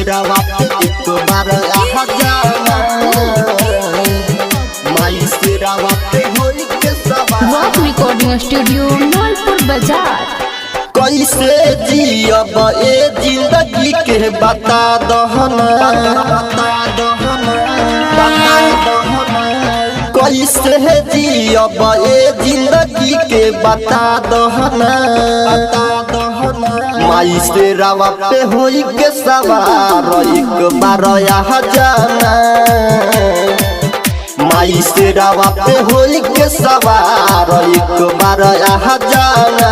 तेरा बाप एक बार आ जाना माई तेरा बाप होई के सवार। रॉक रिकॉर्डिंग स्टूडियो नौलपुर बाजार। कैसे जियब ए जिंदगी के बता दहना कैसे जियब ए जिंदगी के बता दहना माई से रावा पे होई के सवार एक बार आ जाना माई से रावा पे होई के सवार एक बार आ जाना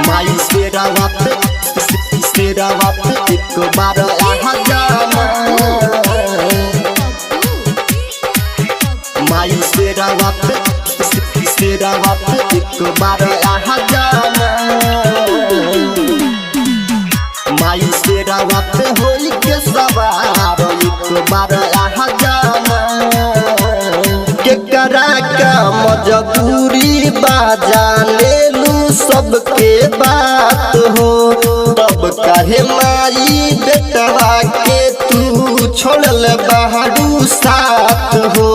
माई से रावा पे एक बार आ जाना माई से रावा पे एक बार आ जाना माई से रावा पे होई के सवार एक बार आ जाना केकरा का मजबूरी बाजा लेलू सबके बात हो तब कहे माई बेटवा के तू छोड़ल बहादू साथ हो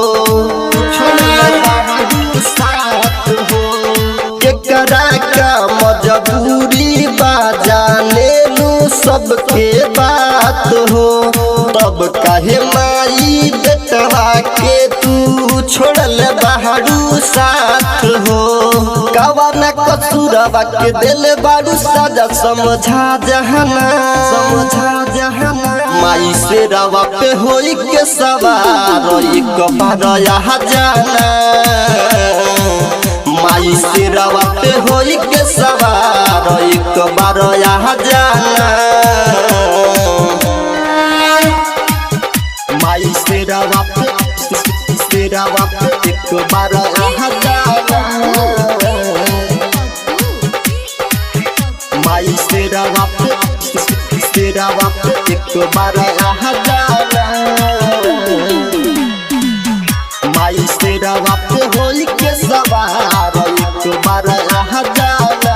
केकरा का मजबूरी बाजा लेलू सबके बात हो तब कहे माई बेटवा के तू छोड़ल बहादू साथ हो कवन कसूरवा के दिल बारू सजा समझा जहना माई से रावा पे होई के सवार एक बार आ जाना माई से रावा पे होई के सवार एक बार आ जाना माई से रावा पे एक बार आ जाना माई से रावा पे एक बार आ जाना माई से रावा पे होई के सवार एक बार आ जाना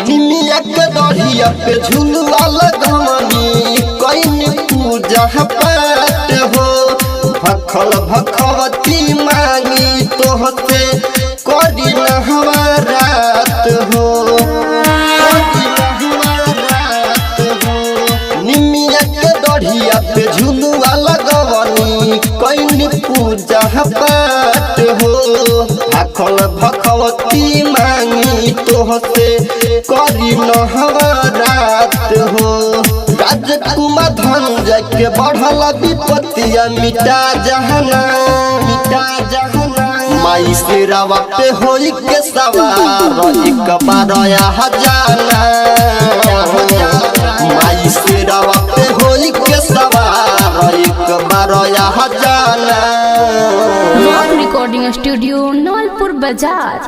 निमिया के दढ़िया पे झुलुआ लगवनी कईन पूजा पाठ हो भखल भखवती मांगी तोहते करी नहवा रात हो निमिया के दढ़िया पे झुलुआ लगवनी कईन पूजा पाठ हो भखल भखवती मांगी तोहते करी नहवा रात हो राजकुमार धनंजय के बढ़ल विपत्तिया मिटा जहना माई से रावा पे होई के सवार एक बार आ जाना माई से रावा पे होई के सवार एक बार आ जाना। रॉक रिकॉर्डिंग स्टूडियो नौलपुर बाजार।